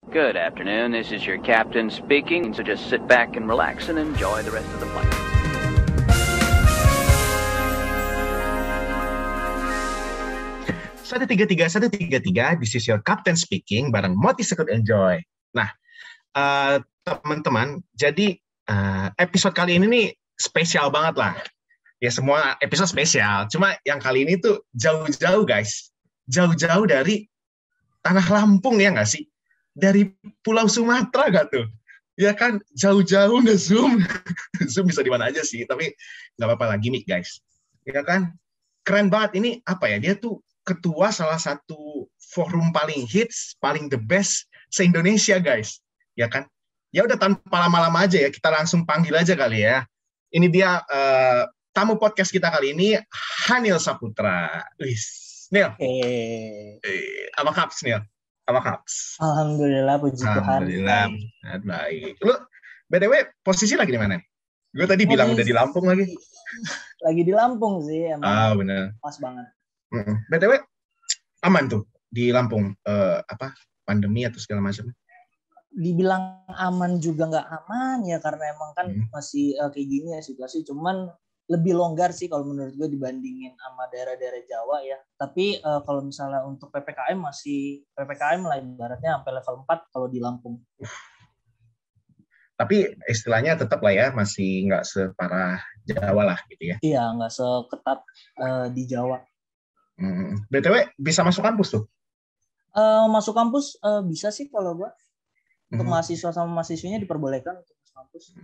Good afternoon, this is your captain speaking, so just sit back and relax and enjoy the rest of the flight. Satu tiga tiga, this is your captain speaking, bareng Moti Sekut Enjoy. Nah, teman-teman, jadi episode kali ini nih spesial banget lah. Ya semua episode spesial, cuma yang kali ini tuh jauh-jauh guys. Jauh-jauh dari tanah Lampung ya nggak sih? Dari Pulau Sumatera gak tuh? Ya kan, jauh-jauh nge-zoom. Zoom bisa di mana aja sih, tapi nggak apa-apa lah, gimmick guys. Ya kan, keren banget. Ini apa ya, dia tuh ketua salah satu forum paling hits, paling the best se-Indonesia guys. Ya kan? Ya udah tanpa lama-lama aja ya, kita langsung panggil aja kali ya. Ini dia tamu podcast kita kali ini, Hanil Saputra. Nil. Apa kabar Nil? Apa kaps? Alhamdulillah, puji Tuhan. Alhamdulillah, baik. Lu, BTW, posisi lagi di mana? Gue tadi bilang udah di Lampung lagi. Lagi di Lampung sih, emang. Bener. Pas banget. BTW, aman tuh di Lampung, pandemi atau segala macam? Dibilang aman juga nggak aman ya, karena emang kan masih kayak gini ya situasi. Cuman lebih longgar sih kalau menurut gue dibandingin sama daerah-daerah Jawa ya. Tapi kalau misalnya untuk PPKM masih PPKM lah ibaratnya sampai level 4 kalau di Lampung. Tapi istilahnya tetap lah ya, masih nggak separah Jawa lah gitu ya. Iya, nggak seketat di Jawa. BTW bisa masuk kampus tuh? Masuk kampus bisa sih kalau gue. Untuk mahasiswa sama mahasiswinya diperbolehkan untuk masuk kampus.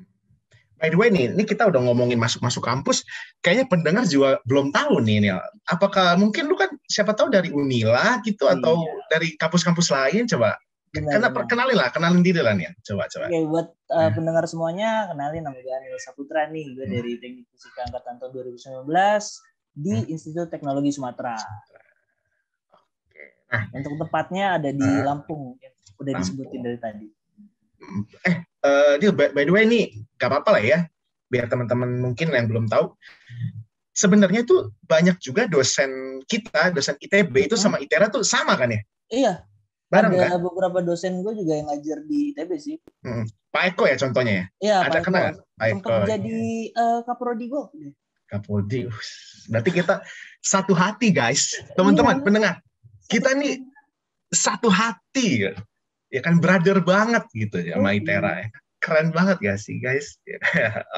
By the way nih, ini kita udah ngomongin masuk kampus, kayaknya pendengar juga belum tahu nih, Nil. Apakah mungkin lu kan siapa tahu dari Unila gitu atau dari kampus-kampus lain, coba. Kenalin diri lah nih. Coba. Oke, buat pendengar semuanya, kenalin nama gue Hanil Saputra nih, gue dari Teknik Fisika angkatan tahun 2019 di Institut Teknologi Sumatera. Oke. Nah, untuk tepatnya ada di Lampung, udah disebutin dari tadi. By the way nih, gak apa-apa lah ya, biar teman-teman mungkin yang belum tahu, sebenarnya tuh banyak juga dosen kita, dosen ITB itu sama ITERA tuh sama kan ya? Iya, bareng ada kan? Beberapa dosen gue juga yang ngajar di ITB sih. Pak Eko ya contohnya ya? Iya, ada Pak kenal? Sempat jadi Kaprodi gue. Kaprodi, berarti kita satu hati guys, teman-teman pendengar, kita nih satu hati ya kan, brother banget gitu ya sama ITERA ya. Keren banget gak sih guys?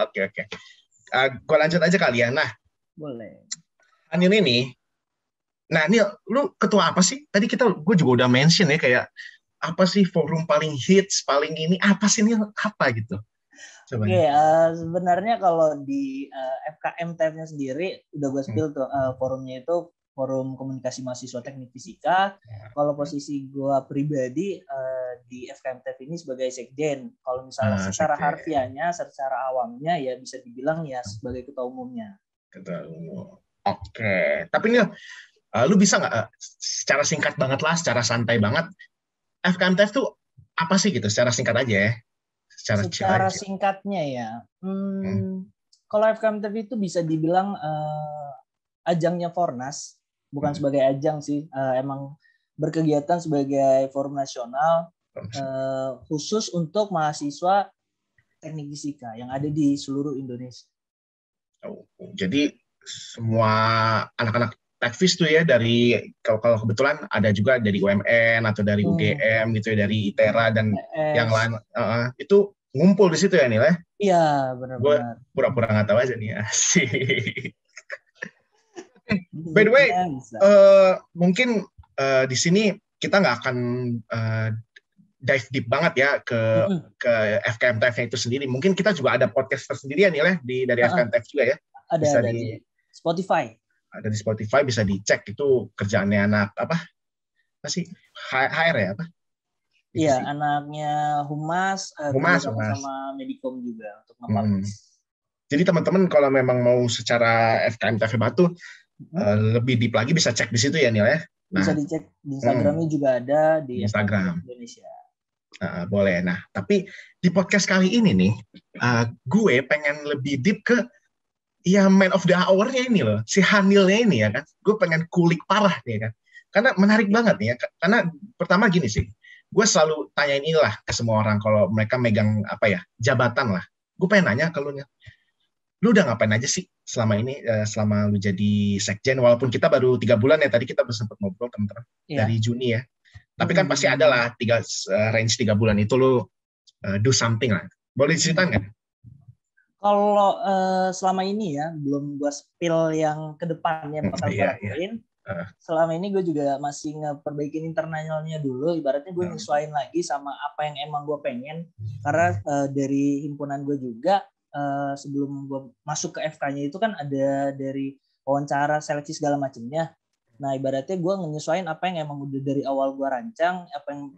Oke. Gue lanjut aja kali ya. Nah, boleh. Hanil ini, nah Nil, lu ketua apa sih? Tadi gue juga udah mention ya, kayak apa sih forum paling hits, paling ini, apa sih Nil? Apa gitu? Oke, sebenarnya kalau di FKM TF-nya sendiri, udah gue spill tuh, forumnya itu Forum Komunikasi Mahasiswa Teknik Fisika. Kalau posisi gue pribadi di FKMTF ini sebagai sekjen. Kalau misalnya secara harfiahnya, secara awamnya ya bisa dibilang ya sebagai ketua umumnya. Ketua umum. Oke. Tapi nih, lu bisa nggak secara singkat banget lah, secara santai banget, FKMTF tuh apa sih gitu? Secara singkat aja ya. Secara singkatnya ya. Kalau FKMTF itu bisa dibilang ajangnya Fornas. Bukan sebagai ajang sih, emang berkegiatan sebagai forum nasional khusus untuk mahasiswa teknik fisika yang ada di seluruh Indonesia. Jadi semua anak-anak tekfis tuh ya, dari kalau kebetulan ada juga dari UMN atau dari UGM gitu ya, dari ITERA dan yang lain, itu ngumpul di situ ya Nil ya? Iya, benar-benar. Gue pura-pura nggak tahu aja nih ya. By the way, mungkin di sini kita nggak akan dive deep banget ya ke FKMTF-nya itu sendiri. Mungkin kita juga ada podcast tersendiri ya Nil ya, dari FKMTF juga ya. Ada di Spotify. Ada di Spotify, bisa dicek, itu kerjaannya anak apa sih? HR ya apa? Iya, anaknya Humas sama Medikom juga untuk nge-publish. Jadi teman-teman kalau memang mau secara FKMTF Batu lebih deep lagi bisa cek di situ ya Nil ya. Bisa dicek di Instagramnya juga ada di Instagram Indonesia. Boleh. Nah, tapi di podcast kali ini nih, gue pengen lebih deep ke ya man of the hour-nya ini loh, si Hanilnya ini ya kan. Gue pengen kulik parah nih kan. Karena menarik banget nih ya. Karena pertama gini sih, gue selalu tanyain inilah ke semua orang kalau mereka megang apa ya, jabatan lah. Gue pengen nanya ke lu udah ngapain aja sih selama ini, selama lu jadi sekjen, walaupun kita baru 3 bulan ya, tadi kita sempat ngobrol teman-teman dari Juni ya. Tapi kan pasti ada lah range 3 bulan itu lu do something lah. Boleh diceritain nggak? Kalau selama ini ya, belum gue spill yang ke depannya bakal gue lakuin. Selama ini gue juga masih ngeperbaikin internalnya dulu. Ibaratnya gue nyesuaiin lagi sama apa yang emang gue pengen. Karena dari himpunan gue juga, sebelum gue masuk ke FK-nya itu kan ada dari wawancara, seleksi segala macamnya. Nah ibaratnya gue nyesuaiin apa yang emang udah dari awal gue rancang, apa yang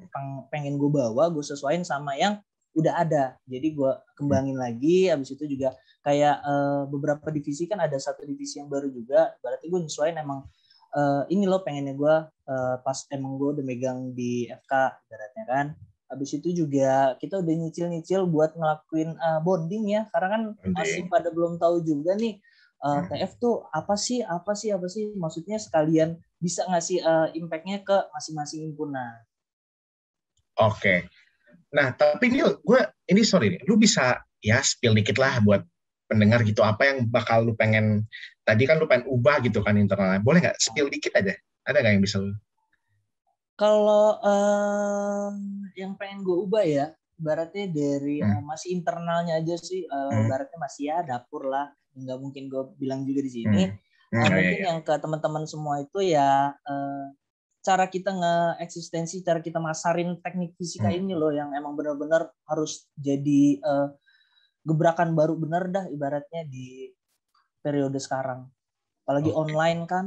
pengen gue bawa, gue sesuaiin sama yang udah ada. Jadi gue kembangin lagi. Habis itu juga kayak beberapa divisi kan ada satu divisi yang baru juga. Berarti gue nyesuaiin emang ini loh pengennya gue pas emang gue udah megang di FK ibaratnya kan. Habis itu juga kita udah nyicil-nyicil buat ngelakuin bonding ya. Karena kan masih pada belum tahu juga nih TF tuh apa sih. Maksudnya sekalian bisa ngasih impact-nya ke masing-masing himpunan. Oke. Nah, tapi ini sorry nih, lu bisa ya spill dikit lah buat pendengar gitu, apa yang bakal lu pengen, tadi kan lu pengen ubah gitu kan internalnya, boleh nggak spill dikit aja? Ada nggak yang bisa lu? Kalau yang pengen gue ubah ya, ibaratnya dari masih internalnya aja sih, ibaratnya masih ya dapur lah, nggak mungkin gue bilang juga di sini. Mungkin yang ke teman-teman semua itu ya, cara kita nge-eksistensi, cara kita masarin teknik fisika ini loh yang emang benar-benar harus jadi gebrakan baru bener dah ibaratnya di periode sekarang. Apalagi online kan.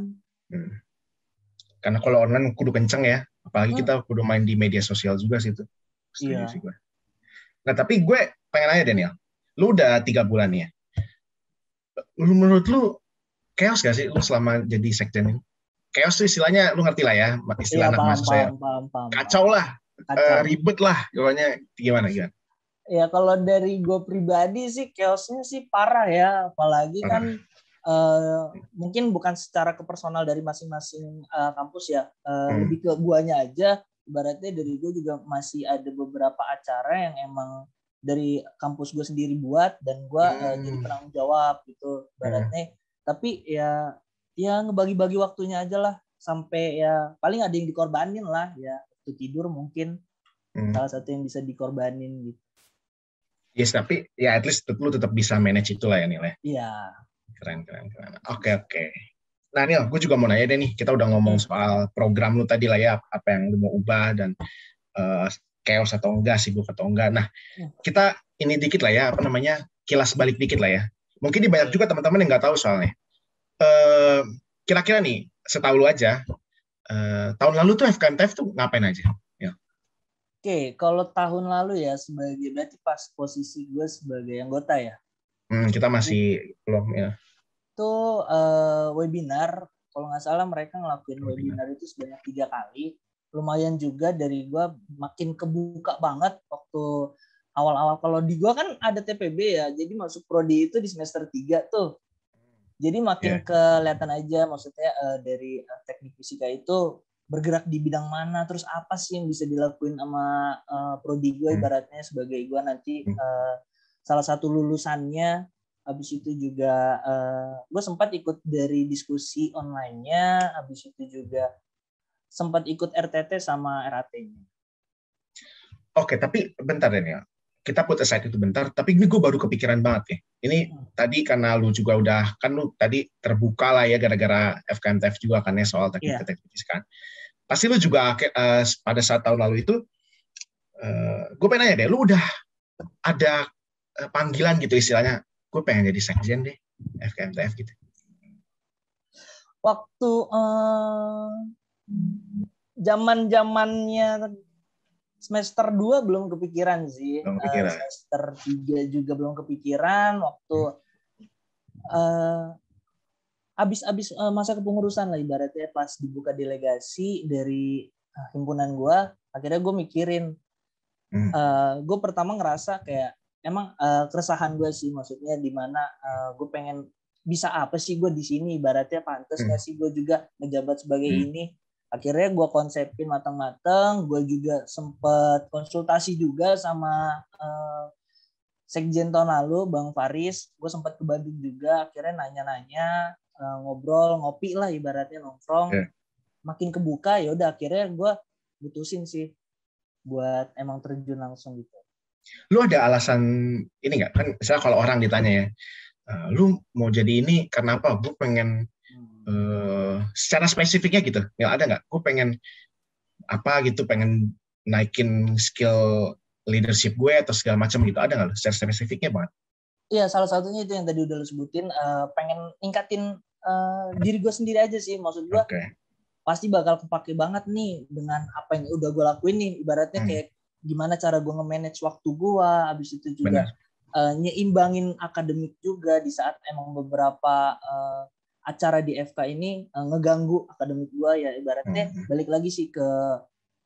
Karena kalau online kudu kenceng ya, apalagi kita kudu main di media sosial juga sih itu. Setuju sih gue. Nah tapi gue pengen nanya Daniel, lu udah 3 bulan ya. Menurut lu chaos gak sih lu selama jadi sekjen ini? Chaos tuh istilahnya, lu ngerti lah ya, istilah anak mahasiswa ya. Kacau lah, ribet lah, gimana? Ya kalau dari gue pribadi sih chaosnya sih parah ya, apalagi kan mungkin bukan secara ke personal dari masing-masing kampus ya, lebih ke guanya aja. Ibaratnya dari gue juga masih ada beberapa acara yang emang dari kampus gue sendiri buat dan gue jadi penanggung jawab gitu ibaratnya. Tapi ya ngebagi-bagi waktunya aja lah, sampai ya paling ada yang dikorbanin lah ya, waktu tidur mungkin salah satu yang bisa dikorbanin gitu. Yes, tapi ya at least lu tetap bisa manage itu lah ya Nil ya. Iya. Keren. Oke. Nah Nil, gue juga mau nanya deh nih, kita udah ngomong soal program lu tadi lah ya, apa yang lu mau ubah dan chaos atau enggak, sibuk atau enggak. Nah, kita ini dikit lah ya, kilas balik dikit lah ya. Mungkin banyak juga teman-teman yang nggak tahu soalnya. Kira-kira nih, setahu lu aja, tahun lalu tuh FKMTF tuh ngapain aja? Ya. Oke, kalau tahun lalu ya berarti pas posisi gue sebagai anggota ya. Kita masih belum ya. Itu webinar, kalau nggak salah mereka ngelakuin webinar itu sebanyak 3 kali. Lumayan juga dari gue makin kebuka banget waktu awal-awal. Kalau di gue kan ada TPB ya, jadi masuk prodi itu di semester 3 tuh. Jadi makin kelihatan aja, maksudnya dari teknik fisika itu bergerak di bidang mana, terus apa sih yang bisa dilakuin sama prodi gue ibaratnya sebagai gue nanti salah satu lulusannya. Habis itu juga gue sempat ikut dari diskusi online-nya, habis itu juga sempat ikut RTT sama RAT-nya. Oke, tapi bentar Daniel. Kita put aside itu bentar, tapi ini gue baru kepikiran banget ya. Ini tadi karena lu juga udah, kan lu tadi terbuka lah ya gara-gara FKMTF juga kan ya soal teknik fisika. Pasti lu juga pada saat tahun lalu itu, gue pengen nanya deh, lu udah ada panggilan gitu istilahnya, gue pengen jadi sekjen deh, FKMTF gitu. Waktu zaman-zamannya semester 2 belum kepikiran sih. Semester 3 juga belum kepikiran. Waktu abis masa kepengurusan lah ibaratnya, pas dibuka delegasi dari himpunan gue, akhirnya gue mikirin. Gue pertama ngerasa kayak emang keresahan gue sih, maksudnya di mana gue pengen bisa apa sih gue di sini, ibaratnya pantas nggak sih gue juga menjabat sebagai ini. Akhirnya gue konsepin matang-matang, gue juga sempet konsultasi juga sama Sekjen tahun lalu, Bang Faris. Gue sempat ke Bandung juga, akhirnya nanya-nanya, ngobrol, ngopi lah ibaratnya nongkrong. Yeah. Makin kebuka, ya udah akhirnya gue putusin sih buat emang terjun langsung gitu. Lu ada alasan ini nggak? Kan misalnya kalau orang ditanya ya, lu mau jadi ini karena apa? Gue pengen secara spesifiknya gitu. Ya ada nggak? Gue pengen apa gitu, pengen naikin skill leadership gue atau segala macam gitu. Ada nggak lu secara spesifiknya banget? Iya, salah satunya itu yang tadi udah lu sebutin, pengen ningkatin diri gue sendiri aja sih. Maksud gue pasti bakal kepake banget nih dengan apa yang udah gue lakuin nih. Ibaratnya kayak gimana cara gue nge-manage waktu gue, habis itu juga nyeimbangin akademik juga di saat emang beberapa acara di FK ini ngeganggu akademik gue, ya ibaratnya balik lagi sih ke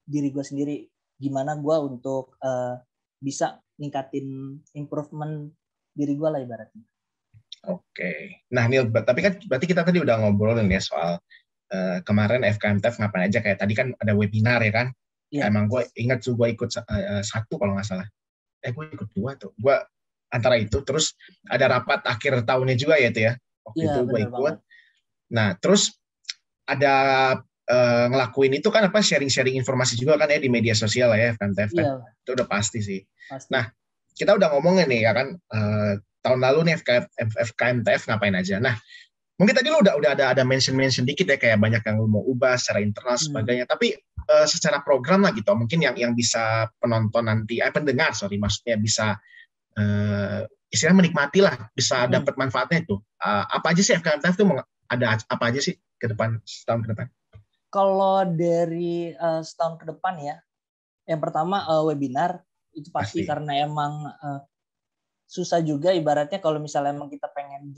diri gue sendiri, gimana gue untuk bisa ningkatin improvement diri gue lah ibaratnya. Oke. Nah Nil, tapi kan berarti kita tadi udah ngobrolin ya soal kemarin FKMTF ngapain aja, kayak tadi kan ada webinar ya kan. Yeah. Emang gue ingat tuh gue ikut satu kalau nggak salah. Gue ikut 2 tuh. Gue antara itu, terus ada rapat akhir tahunnya juga ya itu ya. Waktu itu gue ikut. Banget. Nah terus ada ngelakuin itu kan apa, sharing-sharing informasi juga kan ya di media sosial lah ya FKMTF kan. Yeah. Itu udah pasti sih. Pasti. Nah kita udah ngomongin nih ya kan, tahun lalu nih FKMTF ngapain aja. Nah mungkin tadi lu udah ada mention dikit ya, kayak banyak yang lu mau ubah secara internal sebagainya. Tapi secara program lah gitu, mungkin yang bisa penonton nanti, pendengar maksudnya bisa istilahnya menikmati lah, bisa dapat manfaatnya itu. Apa aja sih FKMTF itu ada apa aja sih ke depan, setahun ke depan? Kalau dari setahun ke depan ya, yang pertama webinar itu pasti. Karena emang susah juga ibaratnya kalau misalnya emang kita pengen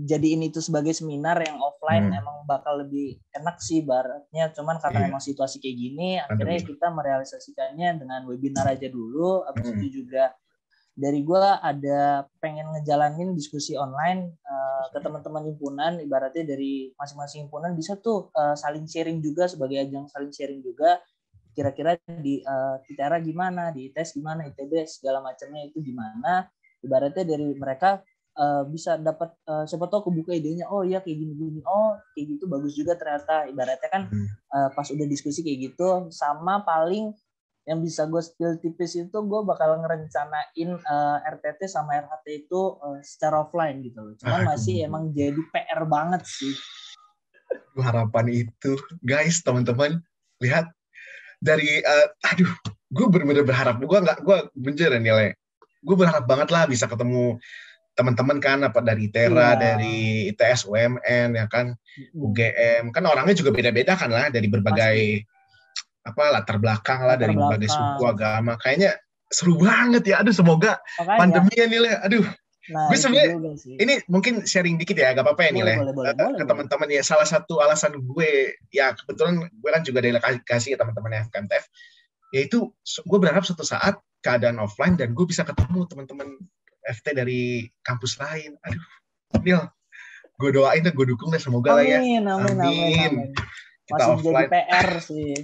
jadiin itu sebagai seminar yang offline, emang bakal lebih enak sih ibaratnya. Cuman karena emang situasi kayak gini, akhirnya kita merealisasikannya dengan webinar aja dulu. Habis itu juga dari gue ada pengen ngejalanin diskusi online ke teman-teman himpunan, ibaratnya dari masing-masing himpunan bisa tuh saling sharing juga, sebagai ajang saling sharing juga. Kira-kira di ITERA gimana, di ITS gimana, ITB segala macamnya itu gimana. Ibaratnya dari mereka bisa dapat siapa tahu kebuka idenya, oh iya kayak gini-gini, oh kayak gitu bagus juga ternyata. Ibaratnya kan pas udah diskusi kayak gitu. Sama paling yang bisa gue spill tipis itu, gue bakal ngerencanain RTT sama RHT itu secara offline gitu loh. Cuman masih emang jadi PR banget sih. Harapan itu, guys, teman-teman, lihat dari gue bener-bener berharap, gue bener ya nilai, gue berharap banget lah bisa ketemu teman-teman kan, apa dari ITERA, dari ITS, UMN ya kan, UGM kan, orangnya juga beda-beda kan lah, dari berbagai latar belakang lah, dari berbagai suku, agama. Kayaknya seru banget ya. Aduh, semoga pandeminya nih, aduh. Nah, gue sebenarnya ini mungkin sharing dikit ya, gak apa-apa ya nih, ke teman-teman ya. Salah satu alasan gue, ya kebetulan gue kan juga delegasi ke teman-teman FKMTF, yaitu gue berharap suatu saat keadaan offline dan gue bisa ketemu teman-teman FT dari kampus lain. Aduh, Nil, gue doain dan gue dukung deh, semoga lah ya. Amin. Kita masih offline. Jadi PR sih.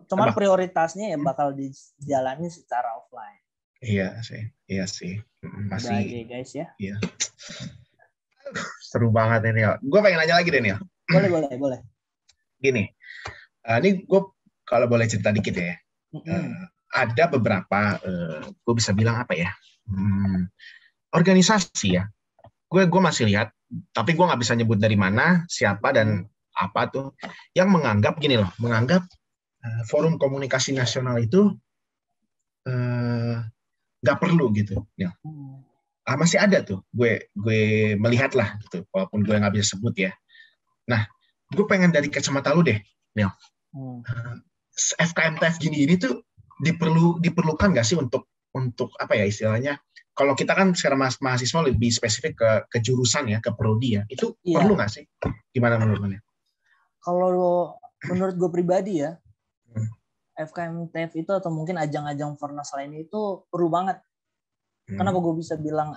Cuman prioritasnya ya bakal dijalani secara offline. Iya sih. Masih aja guys ya. Iya. Seru banget ini ya. Gue pengen nanya lagi deh nih. Boleh. Gini, ini gue kalau boleh cerita dikit ya. Ada beberapa, gue bisa bilang apa ya? Organisasi ya. Gue masih lihat, tapi gue nggak bisa nyebut dari mana, siapa dan apa tuh, yang menganggap gini loh, forum komunikasi nasional itu nggak perlu gitu, ya. Masih ada tuh, gue melihat lah gitu, walaupun gue nggak bisa sebut ya. Nah, gue pengen dari kacamata lu deh, Nil. FKMTF gini tuh diperlukan nggak sih untuk apa ya istilahnya? Kalau kita kan sekarang mahasiswa lebih spesifik ke jurusan ya, ke prodi ya, itu perlu nggak sih? Gimana menurutnya? Kalau menurut gue pribadi ya, FKMTF itu atau mungkin ajang-ajang Fornas lainnya itu perlu banget. Kenapa gue bisa bilang,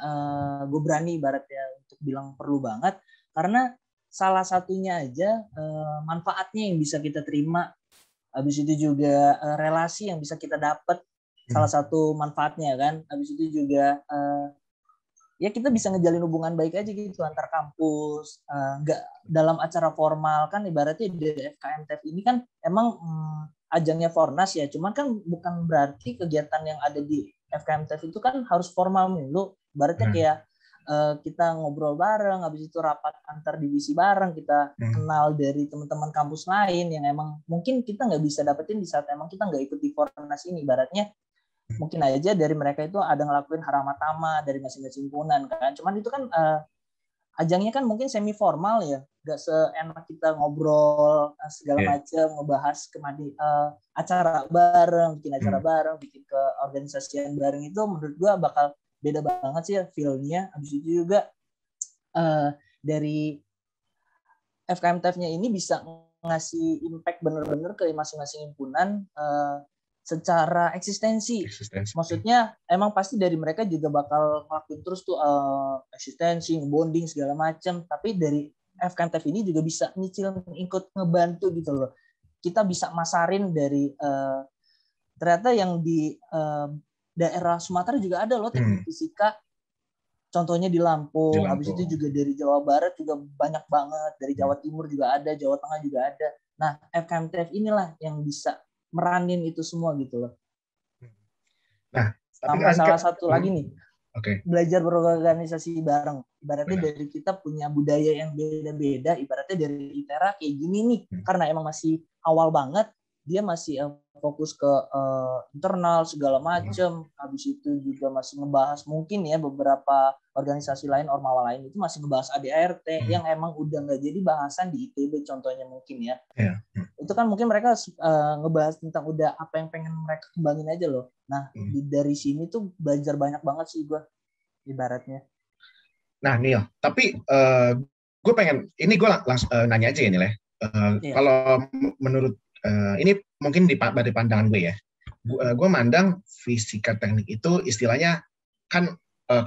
gue berani ibaratnya untuk bilang perlu banget, karena salah satunya aja manfaatnya yang bisa kita terima. Habis itu juga relasi yang bisa kita dapat, salah satu manfaatnya kan. Habis itu juga ya kita bisa ngejalin hubungan baik aja gitu antar kampus, nggak dalam acara formal kan. Ibaratnya di FKM TEF ini kan emang ajangnya Fornas ya, cuman kan bukan berarti kegiatan yang ada di FKM TEF itu kan harus formal mulu. Ibaratnya kayak kita ngobrol bareng, habis itu rapat antar divisi bareng, kita kenal dari teman-teman kampus lain yang emang mungkin kita nggak bisa dapetin di saat emang kita nggak ikut di Fornas ini. Ibaratnya mungkin aja dari mereka itu ada ngelakuin haramatama dari masing-masing himpunan kan. Cuman itu kan ajangnya kan mungkin semi formal ya, nggak seenak kita ngobrol segala macam, ngebahas acara bareng, bikin acara bareng, bikin keorganisasian bareng. Itu menurut gua bakal beda banget sih ya feel-nya. Habis itu juga dari FKM TEF-nya ini bisa ngasih impact bener-bener ke masing-masing himpunan secara eksistensi. Maksudnya emang pasti dari mereka juga bakal ngelakuin terus tuh eksistensi, bonding segala macam. Tapi dari FKM TEF ini juga bisa nyicil, ikut ngebantu gitu loh. Kita bisa masarin dari ternyata yang di daerah Sumatera juga ada loh teknik fisika. Contohnya di Lampung. Habis itu juga dari Jawa Barat juga banyak banget. Dari Jawa Timur juga ada, Jawa Tengah juga ada. Nah, FKM TEF inilah yang bisa meranin itu semua gitu loh. Nah, sama salah satu lagi nih. Belajar berorganisasi bareng. Ibaratnya dari kita punya budaya yang beda-beda. Ibaratnya dari ITERA kayak gini nih. Karena emang masih awal banget. Dia masih fokus ke internal segala macam. Habis itu juga masih ngebahas mungkin ya beberapa organisasi lain, ormawa lain itu masih ngebahas ADART yang emang udah nggak jadi bahasan di ITB contohnya mungkin ya. Itu kan mungkin mereka ngebahas tentang udah apa yang pengen mereka kembangin aja loh. Nah dari sini tuh belajar banyak banget sih gue ibaratnya. Nah Neil, tapi gue pengen, ini gue langsung nanya aja ini lah. Kalau menurut ini mungkin dari pandangan gue ya, gue mandang fisika teknik itu istilahnya kan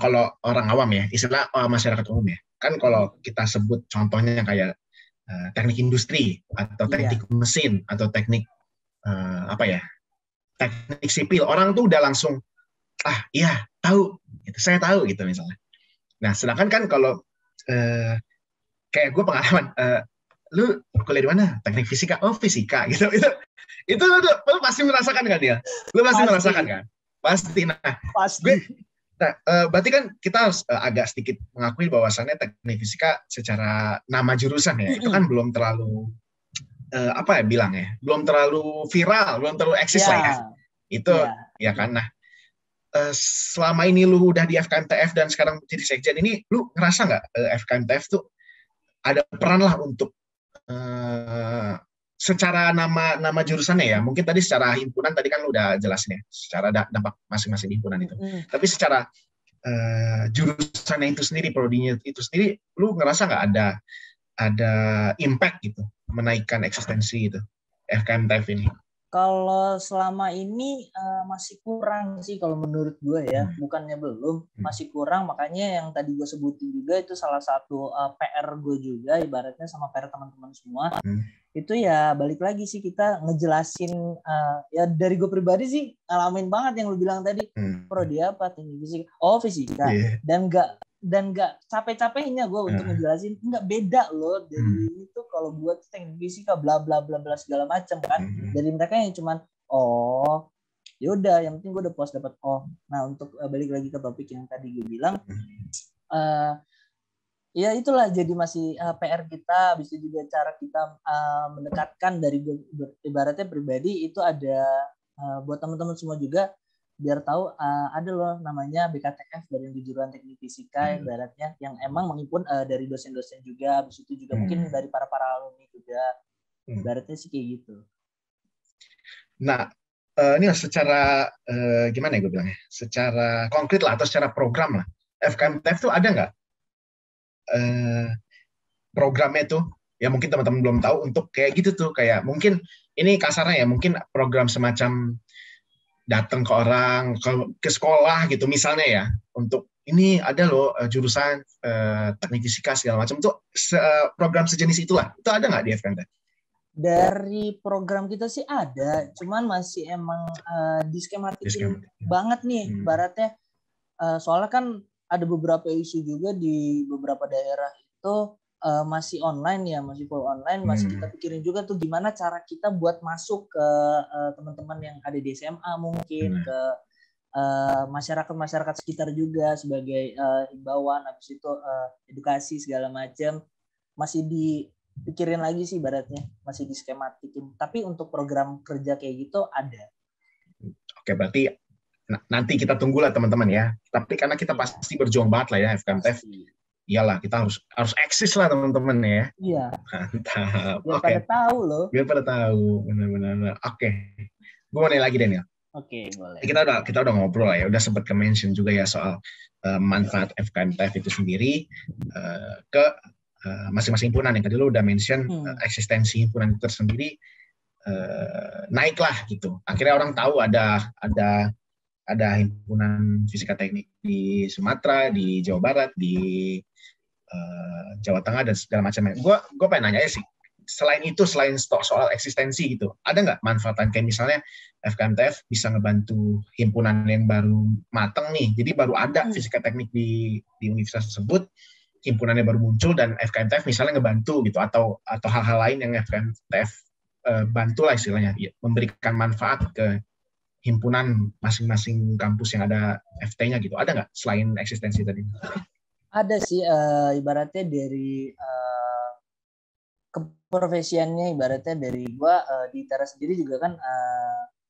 kalau orang awam ya, istilah masyarakat umum ya, kan kalau kita sebut contohnya kayak teknik industri atau teknik mesin atau teknik teknik sipil, orang tuh udah langsung iya tahu, gitu, saya tahu gitu misalnya. Nah sedangkan kan kalau kayak gue pengalaman, lu kuliah di mana? Teknik fisika. Oh, fisika gitu. Itu lu pasti merasakan kan dia? Lu pasti merasakan kan? Pasti. Berarti kan kita harus agak sedikit mengakui bahwasannya teknik fisika secara nama jurusan ya, itu kan belum terlalu belum terlalu viral, belum terlalu eksis lah ya. Itu ya kan. Nah, selama ini lu udah di FKM TEF dan sekarang jadi sekjen ini, lu ngerasa nggak FKM TEF tuh ada peran lah untuk secara nama jurusannya ya, mungkin tadi secara himpunan tadi kan lu udah jelasin ya, secara dampak masing-masing himpunan itu. Tapi secara jurusannya itu sendiri, prodinya itu sendiri, lu ngerasa nggak ada impact gitu, menaikkan eksistensi itu FKM TEF ini? Kalau selama ini masih kurang sih kalau menurut gue ya, bukannya belum, masih kurang. Makanya yang tadi gue sebutin juga itu salah satu PR gue juga, ibaratnya sama PR teman-teman semua. Itu ya balik lagi sih kita ngejelasin, ya dari gue pribadi sih ngalamin banget yang lu bilang tadi, prodi apa, teknik fisika, fisika, dan nggak capek-capeknya gue untuk ngejelasin, nggak beda loh dari itu. Kalau gue tuh teknik fisika bla bla bla bla segala macam kan, dari mereka yang cuman yaudah yang penting gue udah puas dapat Nah untuk balik lagi ke topik yang tadi gue bilang, ya itulah jadi masih PR kita. Bisa juga cara kita mendekatkan dari gue ibaratnya pribadi itu ada buat teman-teman semua juga, biar tahu ada loh namanya BKTF dari jurusan teknik fisika ibaratnya yang emang menghimpun dari dosen-dosen juga, habis itu juga mungkin dari para alumni juga, ibaratnya sih kayak gitu. Nah ini secara gimana ya gue bilangnya, secara konkret lah atau secara program lah, FKM TEF tuh ada nggak programnya tuh ya, mungkin teman-teman belum tahu, untuk kayak gitu tuh, kayak mungkin ini kasarnya ya, mungkin program semacam datang ke orang ke sekolah gitu misalnya ya, untuk ini ada loh jurusan teknik fisika segala macam tuh program sejenis itulah. Itu ada nggak di FKMTF? Dari program kita sih ada, cuman masih emang diskematikin banget nih, ibaratnya. Soalnya kan ada beberapa isu juga di beberapa daerah itu masih online ya, masih full online, masih kita pikirin juga tuh gimana cara kita buat masuk ke teman-teman yang ada di SMA mungkin, ke masyarakat sekitar juga sebagai himbauan, habis itu edukasi segala macam masih dipikirin lagi sih ibaratnya, masih diskematikin. Tapi untuk program kerja kayak gitu ada. Oke, berarti nanti kita tunggulah teman-teman ya. Tapi karena kita pasti berjuang banget lah ya FKMTF. Iyalah, kita harus eksis lah teman-teman ya. Iya. Mantap. Biar pada tahu loh. Biar pada tahu, benar-benar. Oke. Gue mau nanya lagi Daniel. Oke, boleh. Kita udah ngobrol lah ya, udah sempat ke-mention juga ya soal manfaat FKMTF itu sendiri ke masing-masing himpunan. Yang tadi lo udah mention eksistensi himpunan itu tersendiri naik lah gitu. Akhirnya orang tahu ada himpunan fisika teknik di Sumatera, di Jawa Barat, di Jawa Tengah dan segala macamnya. Gue pengen nanya aja sih. Selain soal eksistensi gitu, ada nggak manfaatan kayak misalnya FKMTF bisa ngebantu himpunan yang baru mateng nih, jadi baru ada fisika teknik di universitas tersebut, himpunannya baru muncul dan FKMTF misalnya ngebantu gitu, atau hal-hal lain yang FKMTF bantu lah istilahnya, memberikan manfaat ke himpunan masing-masing kampus yang ada FT-nya gitu, ada nggak selain eksistensi tadi? Ada sih, ibaratnya dari keprofesiannya, ibaratnya dari gue di ITERA sendiri juga kan,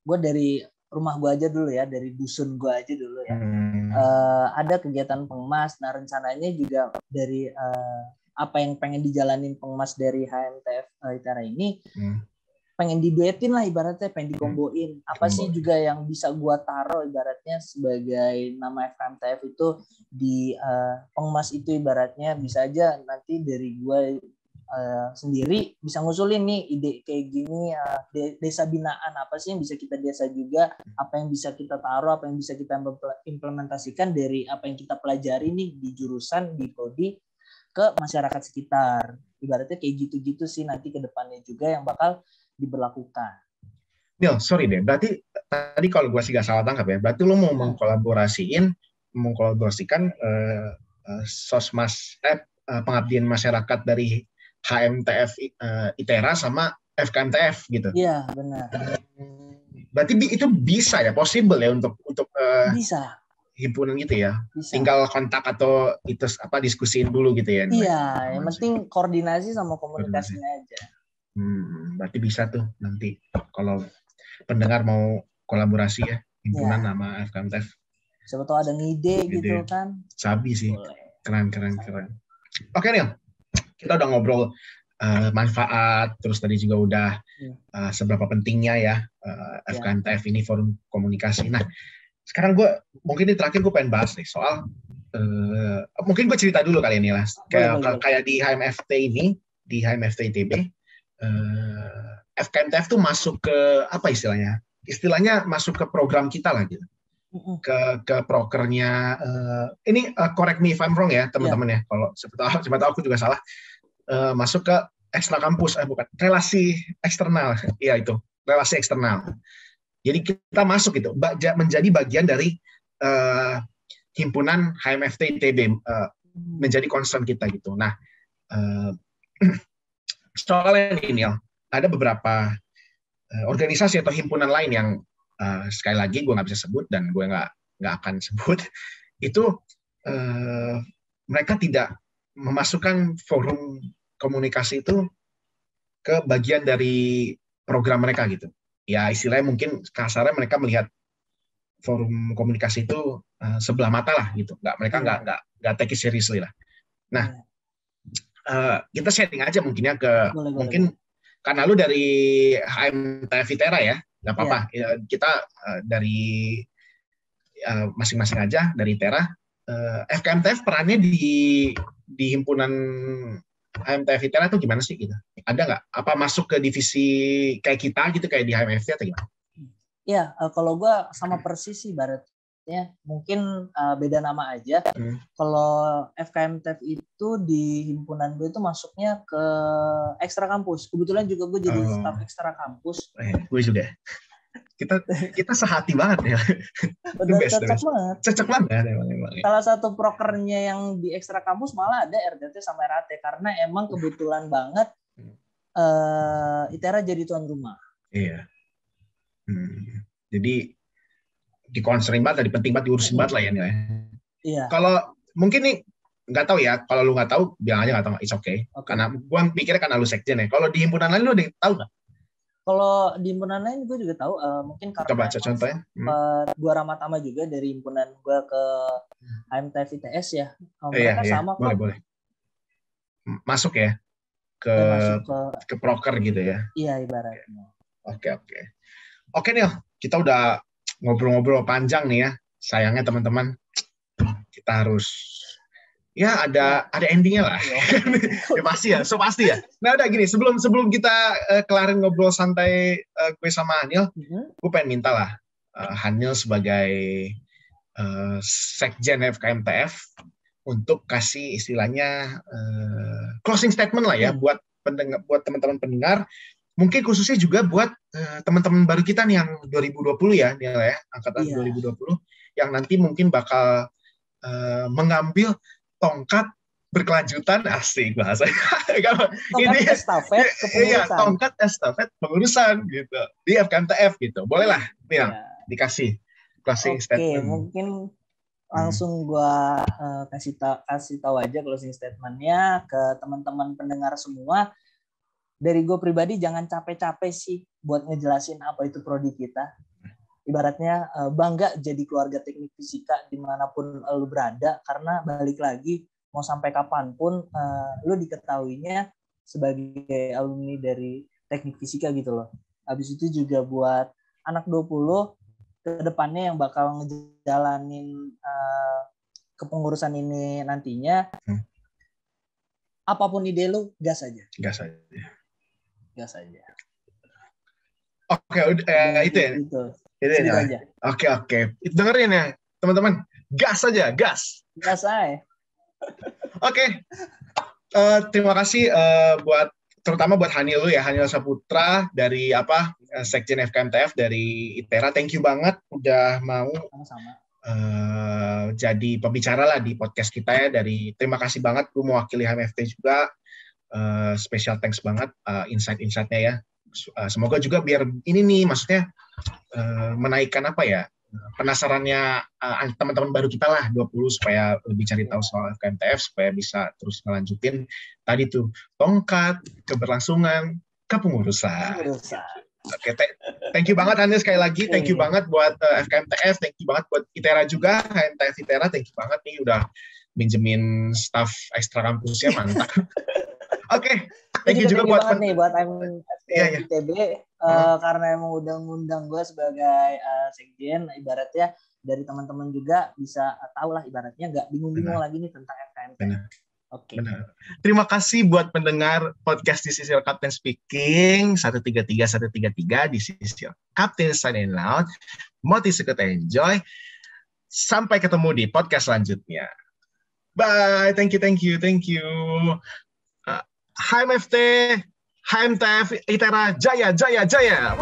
gue dari rumah gue aja dulu ya, dari dusun gue aja dulu ya. Ada kegiatan pengemas, nah rencananya juga dari apa yang pengen dijalanin pengemas dari HMTF ITERA ini, pengen diduetin lah ibaratnya, pengen dikomboin. Apa sih juga yang bisa gue taruh ibaratnya sebagai nama FKMTF itu di pengemas itu, ibaratnya bisa aja nanti dari gue sendiri bisa ngusulin nih ide kayak gini, desa binaan apa sih yang bisa kita desa juga, apa yang bisa kita taruh, apa yang bisa kita implementasikan dari apa yang kita pelajari nih di jurusan, di prodi ke masyarakat sekitar. Ibaratnya kayak gitu-gitu sih nanti ke depannya juga yang bakal diberlakukan. Nil, sorry deh, berarti tadi kalau gue sih gak salah tangkap ya, berarti lo mau mengkolaborasikan sosmas pengabdian masyarakat dari HMTF ITERA sama FKMTF gitu. Iya, benar. Berarti itu bisa ya, possible ya untuk bisa himpunan gitu ya. Bisa. Tinggal kontak atau itu diskusiin dulu gitu ya. Iya, yang penting koordinasi sama komunikasinya aja. Berarti bisa tuh nanti kalau pendengar mau kolaborasi ya, himpunan sama FKMTF. Siapa tahu ada ngide gitu kan. Sabi sih. Boleh. Keren. Oke Nil, kita udah ngobrol manfaat, terus tadi juga udah seberapa pentingnya ya FKMTF ini forum komunikasi. Nah, sekarang mungkin di terakhir gue pengen bahas nih soal mungkin gue cerita dulu kali ini lah. Kayak di HMFT ini, di HMFT ITB, FKMTF tuh masuk ke apa istilahnya? Istilahnya masuk ke program kita lah gitu. Ke prokernya ini correct me if I'm wrong ya teman-teman ya, kalau siapa tahu aku juga salah, masuk ke ekstra kampus, bukan relasi eksternal, iya itu relasi eksternal. Jadi kita masuk itu menjadi bagian dari himpunan HMFT ITB, menjadi concern kita gitu. Nah soalnya ini ada beberapa organisasi atau himpunan lain yang sekali lagi gue nggak bisa sebut dan gue nggak akan sebut itu, mereka tidak memasukkan forum komunikasi itu ke bagian dari program mereka gitu. Ya istilahnya mungkin kasarnya mereka melihat forum komunikasi itu sebelah mata lah gitu. Mereka nggak take it seriously lah. Nah kita sharing aja mungkinnya ke mungkin karena lu dari HMTF ITERA ya. Nggak apa-apa, kita dari masing-masing aja dari ITERA. FKMTF perannya di himpunan HMTF ITERA itu gimana sih gitu? Ada nggak? Apa masuk ke divisi kayak kita gitu, kayak di HMFT atau gimana? Ya, kalau gue sama persis sih, Barat. ibaratnya mungkin beda nama aja. Kalau FKM-TEF itu di himpunan gue itu masuknya ke ekstra kampus. Kebetulan juga gue jadi staf ekstra kampus. Gue juga. Kita sehati banget ya. Udah cocok banget. Cocok banget emang. Salah satu prokernya yang di ekstra kampus malah ada RDT sama RAT karena emang kebetulan banget ITERA jadi tuan rumah. Iya. Jadi dikonserin banget, penting banget, diurusin banget lah ya. Iya. Kalau mungkin nih nggak tahu ya, kalau lu nggak tahu bilang aja nggak tahu, it's okay. Karena gua pikirnya karena lu sekjen ya. Kalau di himpunan lain lu ada yang tahu nggak? Kalau di himpunan lain gue juga tahu, mungkin karena coba contohnya. Gue Ramatama juga dari himpunan gue ke HMTF ITS ya. Mereka sama kok. Boleh. Masuk ya ke proker gitu ya. Iya ibaratnya. Oke Nil, kita udah ngobrol-ngobrol panjang nih ya. Sayangnya teman-teman, kita harus ya ada endingnya lah. Ya pasti ya, pasti ya. Nah udah gini, sebelum kita kelarin ngobrol santai gue sama Hanil, gue pengen minta lah Hanil sebagai sekjen FKMTF untuk kasih istilahnya closing statement lah ya buat teman-teman pendengar, mungkin khususnya juga buat teman-teman baru kita nih yang 2020 ya, Nil ya, angkatan 2020 yang nanti mungkin bakal mengambil tongkat berkelanjutan, asik bahasa. Tongkat estafet kepengurusan. Iya, tongkat estafet pengurusan gitu di FKMTF gitu. Boleh lah, Nil, dikasih closing statement. Mungkin langsung gua kasih tahu aja closing statementnya ke teman-teman pendengar semua. Dari gue pribadi jangan capek-capek sih buat ngejelasin apa itu prodi kita. Ibaratnya bangga jadi keluarga teknik fisika dimanapun lu berada, karena balik lagi mau sampai kapanpun lu diketahuinya sebagai alumni dari teknik fisika gitu loh. Habis itu juga buat anak 20 ke depannya yang bakal ngejalanin kepengurusan ini nantinya, apapun ide lu gas aja. Oke, itu ya. Itu aja. Oke. Dengerin ya, teman-teman. Gas aja. Gas aja. Oke. Terima kasih terutama buat Hanil lu ya, Hanil Saputra dari Sekjen FKMTF dari ITERA. Thank you banget udah mau jadi pembicara lah di podcast kita ya. Terima kasih banget, lu mewakili HMFT juga. Special thanks banget insight-insightnya ya. Semoga juga biar ini nih maksudnya menaikkan penasarannya teman-teman baru kita lah 20 supaya lebih cari tahu soal FKMTF, supaya bisa terus ngelanjutin tadi tuh tongkat keberlangsungan kepengurusan. Oke, thank you banget Hanil sekali lagi. Thank you banget buat FKMTF, thank you banget buat ITERA juga, HMTF ITERA, thank you banget nih udah minjemin staff ekstra kampusnya, mantap. Oke, thank you juga buat ITB karena emang udah ngundang gue sebagai sekjen. Ibaratnya dari teman-teman juga bisa tahu lah, ibaratnya nggak bingung-bingung lagi nih tentang FKMT. Oke. Terima kasih buat pendengar podcast This is your Captain Speaking 133 This is your Captain signing out. Motivate enjoy. Sampai ketemu di podcast selanjutnya. Bye. Thank you. HMFT, HMTF, ITERA, Jaya. Jaya.